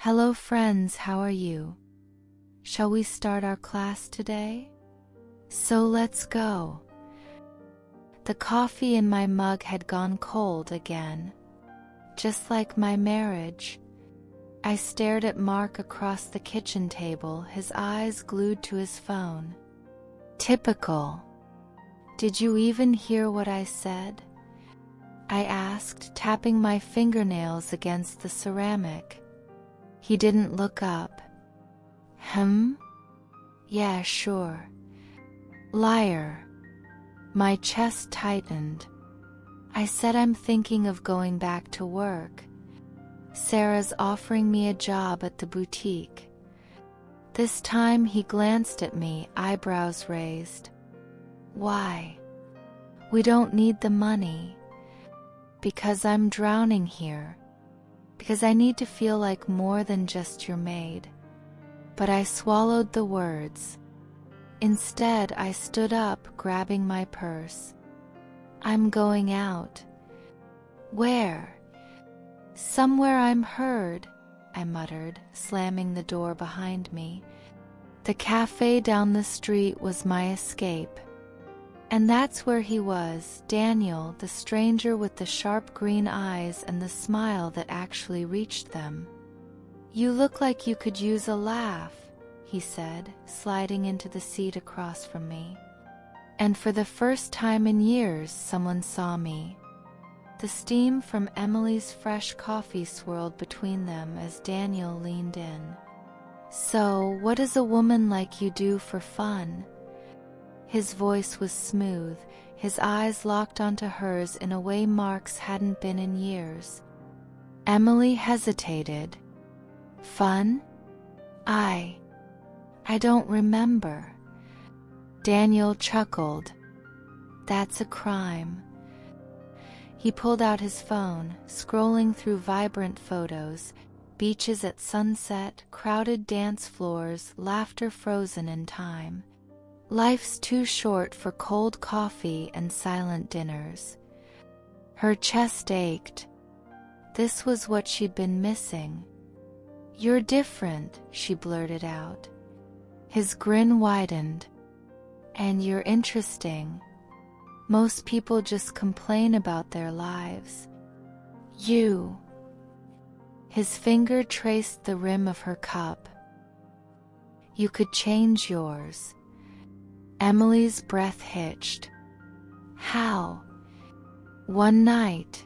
Hello friends, how are you? Shall we start our class today? So let's go. The coffee in my mug had gone cold again. Just like my marriage. I stared at Mark across the kitchen table, his eyes glued to his phone. Typical. Did you even hear what I said? I asked, tapping my fingernails against the ceramic. He didn't look up. Yeah, sure. Liar. My chest tightened. I said I'm thinking of going back to work. Sarah's offering me a job at the boutique. This time he glanced at me, eyebrows raised. Why? We don't need the money. Because I'm drowning here. Because I need to feel like more than just your maid. But I swallowed the words. Instead, I stood up, grabbing my purse. I'm going out. Where? Somewhere I'm heard, I muttered, slamming the door behind me. The cafe down the street was my escape. And that's where he was, Daniel, the stranger with the sharp green eyes and the smile that actually reached them. You look like you could use a laugh, he said, sliding into the seat across from me. And for the first time in years, someone saw me. The steam from Emily's fresh coffee swirled between them as Daniel leaned in. So, what does a woman like you do for fun? His voice was smooth, his eyes locked onto hers in a way Mark's hadn't been in years. Emily hesitated. Fun? I don't remember. Daniel chuckled. That's a crime. He pulled out his phone, scrolling through vibrant photos, beaches at sunset, crowded dance floors, laughter frozen in time. Life's too short for cold coffee and silent dinners. Her chest ached. This was what she'd been missing. You're different, she blurted out. His grin widened. And you're interesting. Most people just complain about their lives. You. His finger traced the rim of her cup. You could change yours. Emily's breath hitched. How? One night.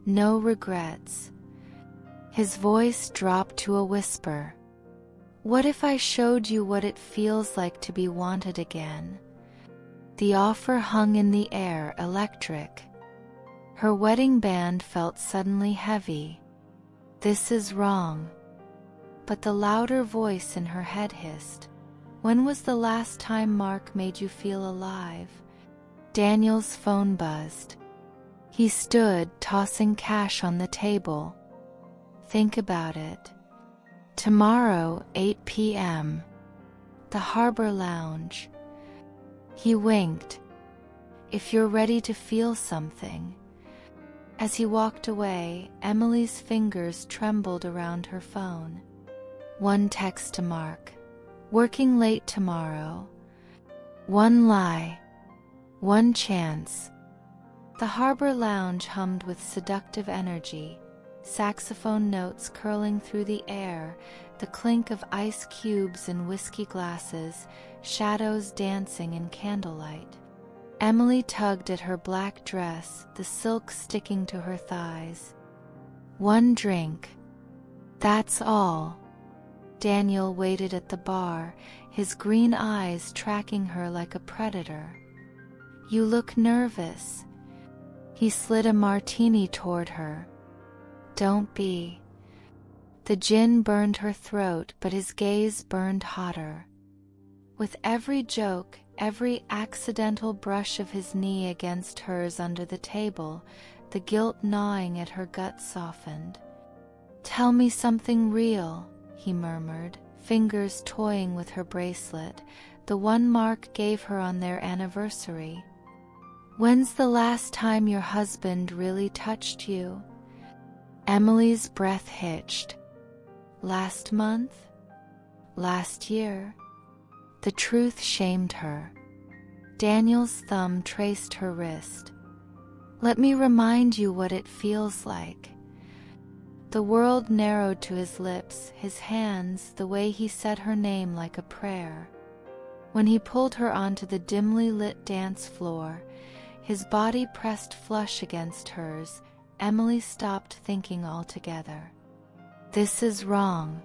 No regrets. His voice dropped to a whisper. What if I showed you what it feels like to be wanted again? The offer hung in the air, electric. Her wedding band felt suddenly heavy. This is wrong. But the louder voice in her head hissed. When was the last time Mark made you feel alive? Daniel's phone buzzed. He stood, tossing cash on the table. Think about it. Tomorrow, 8 p.m. The Harbor Lounge. He winked. If you're ready to feel something. As he walked away, Emily's fingers trembled around her phone. One text to Mark. Working late tomorrow. One lie. One chance. The Harbor Lounge hummed with seductive energy, saxophone notes curling through the air, the clink of ice cubes in whiskey glasses, shadows dancing in candlelight. Emily tugged at her black dress, the silk sticking to her thighs. One drink. That's all. Daniel waited at the bar, his green eyes tracking her like a predator. You look nervous. He slid a martini toward her. Don't be. The gin burned her throat, but his gaze burned hotter. With every joke, every accidental brush of his knee against hers under the table, the guilt gnawing at her gut softened. Tell me something real, he murmured, fingers toying with her bracelet, the one Mark gave her on their anniversary. When's the last time your husband really touched you? Emily's breath hitched. Last month? Last year? The truth shamed her. Daniel's thumb traced her wrist. Let me remind you what it feels like. The world narrowed to his lips, his hands, the way he said her name like a prayer. When he pulled her onto the dimly lit dance floor, his body pressed flush against hers, Emily stopped thinking altogether. This is wrong.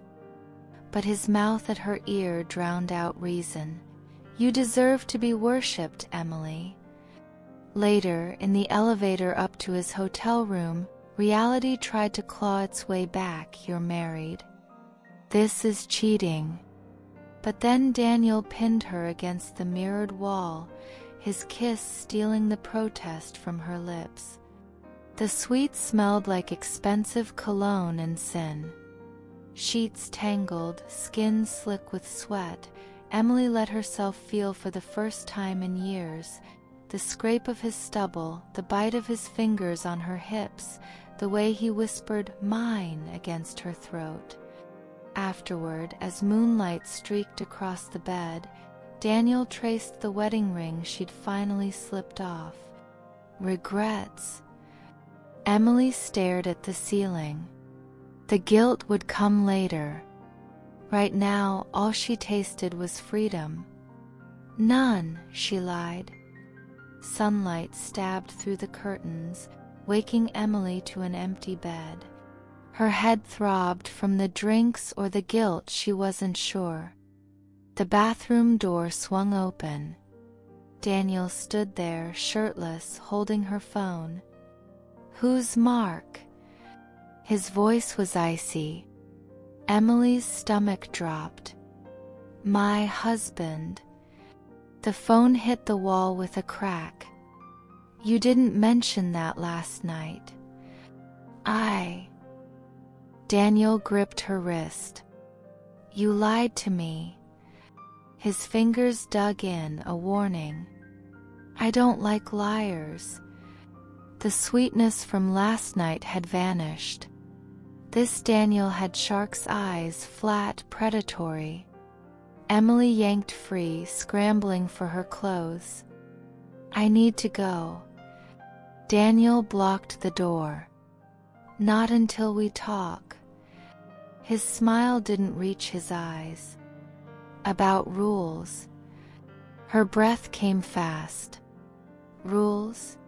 But his mouth at her ear drowned out reason. You deserve to be worshipped, Emily. Later, in the elevator up to his hotel room, reality tried to claw its way back. You're married. This is cheating. But then Daniel pinned her against the mirrored wall, his kiss stealing the protest from her lips. The sweet smelled like expensive cologne and sin. Sheets tangled, skin slick with sweat, Emily let herself feel for the first time in years, the scrape of his stubble, the bite of his fingers on her hips, the way he whispered "mine" against her throat. Afterward, as moonlight streaked across the bed, Daniel traced the wedding ring she'd finally slipped off. Regrets. Emily stared at the ceiling. The guilt would come later. Right now, all she tasted was freedom. None, she lied. Sunlight stabbed through the curtains, waking Emily to an empty bed. Her head throbbed from the drinks or the guilt, she wasn't sure. The bathroom door swung open. Daniel stood there, shirtless, holding her phone. Who's Mark? His voice was icy. Emily's stomach dropped. My husband. The phone hit the wall with a crack. You didn't mention that last night. Daniel gripped her wrist. You lied to me. His fingers dug in, a warning. I don't like liars. The sweetness from last night had vanished. This Daniel had shark's eyes, flat, predatory. Emily yanked free, scrambling for her clothes. I need to go. Daniel blocked the door. Not until we talk. His smile didn't reach his eyes. About rules. Her breath came fast. Rules?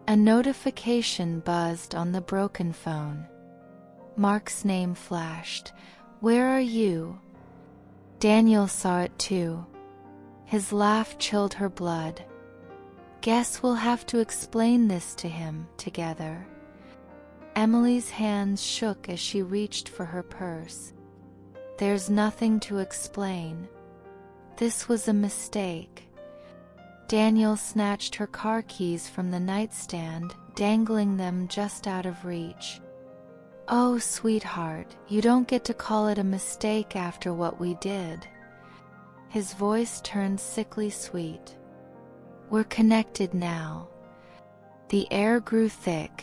A notification buzzed on the broken phone. Mark's name flashed. Where are you? Daniel saw it too. His laugh chilled her blood. Guess we'll have to explain this to him together. Emily's hands shook as she reached for her purse. There's nothing to explain. This was a mistake. Daniel snatched her car keys from the nightstand, dangling them just out of reach. Oh, sweetheart, you don't get to call it a mistake after what we did. His voice turned sickly sweet. We're connected now. The air grew thick.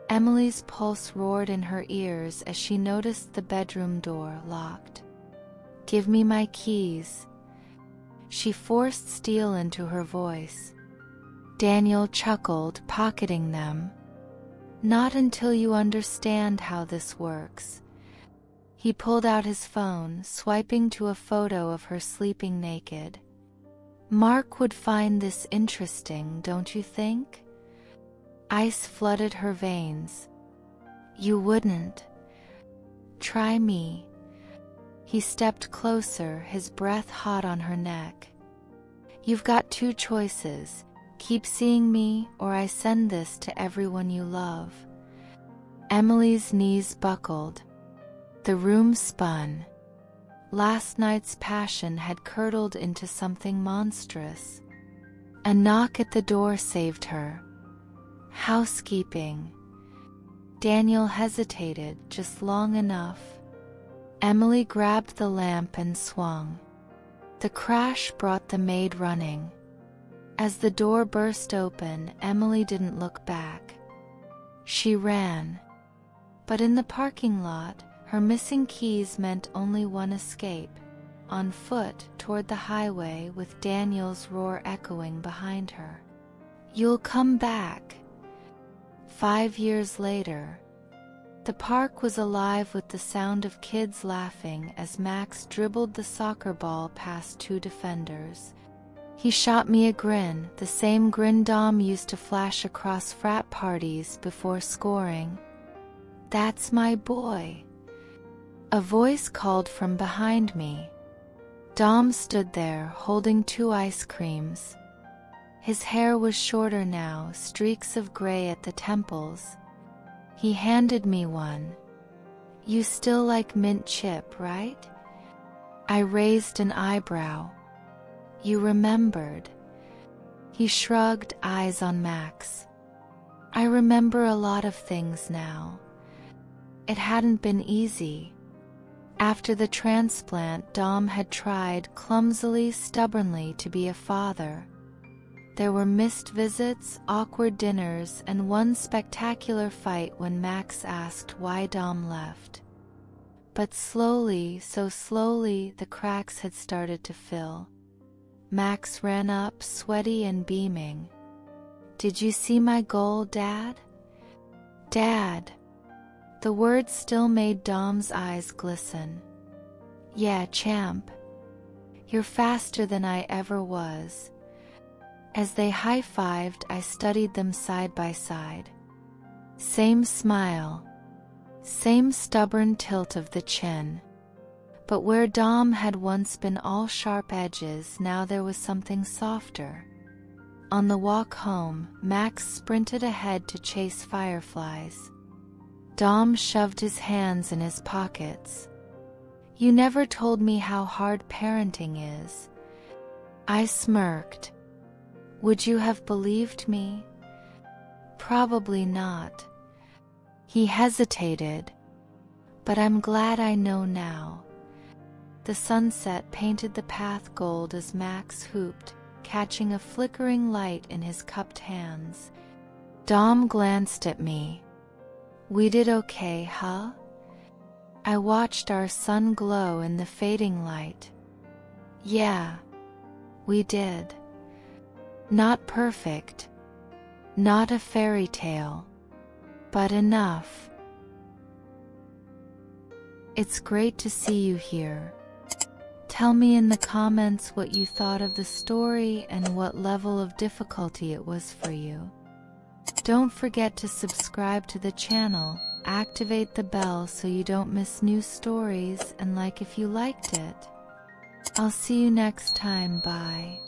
Emily's pulse roared in her ears as she noticed the bedroom door locked. Give me my keys. She forced steel into her voice. Daniel chuckled, pocketing them. Not until you understand how this works. He pulled out his phone, swiping to a photo of her sleeping naked. Mark would find this interesting, don't you think? Ice flooded her veins. You wouldn't. Try me. He stepped closer, his breath hot on her neck. You've got two choices. Keep seeing me, or I send this to everyone you love. Emily's knees buckled. The room spun. Last night's passion had curdled into something monstrous. A knock at the door saved her. Housekeeping. Daniel hesitated just long enough. Emily grabbed the lamp and swung. The crash brought the maid running. As the door burst open, Emily didn't look back. She ran. But in the parking lot, Her missing keys meant only one escape, on foot toward the highway with Daniel's roar echoing behind her. "You'll come back." 5 years later, the park was alive with the sound of kids laughing as Max dribbled the soccer ball past 2 defenders. He shot me a grin, the same grin Dom used to flash across frat parties before scoring. "That's my boy." A voice called from behind me. Dom stood there, holding 2 ice creams. His hair was shorter now, streaks of gray at the temples. He handed me one. "You still like mint chip, right?" I raised an eyebrow. "You remembered." He shrugged, eyes on Max. "I remember a lot of things now. It hadn't been easy. After the transplant, Dom had tried, clumsily, stubbornly, to be a father. There were missed visits, awkward dinners, and one spectacular fight when Max asked why Dom left. But slowly, so slowly, the cracks had started to fill. Max ran up, sweaty and beaming. "Did you see my goal, Dad?" "Dad." The words still made Dom's eyes glisten. "Yeah, champ. You're faster than I ever was." As they high-fived, I studied them side by side. Same smile, same stubborn tilt of the chin. But where Dom had once been all sharp edges, now there was something softer. On the walk home, Max sprinted ahead to chase fireflies. Dom shoved his hands in his pockets. "You never told me how hard parenting is." I smirked. "Would you have believed me?" "Probably not." He hesitated. "But I'm glad I know now." The sunset painted the path gold as Max hooped, catching a flickering light in his cupped hands. Dom glanced at me. "We did okay, huh?" I watched our son glow in the fading light. "Yeah, we did. Not perfect, not a fairy tale, but enough." It's great to see you here. Tell me in the comments what you thought of the story and what level of difficulty it was for you. Don't forget to subscribe to the channel, activate the bell so you don't miss new stories, and like if you liked it. I'll see you next time, bye.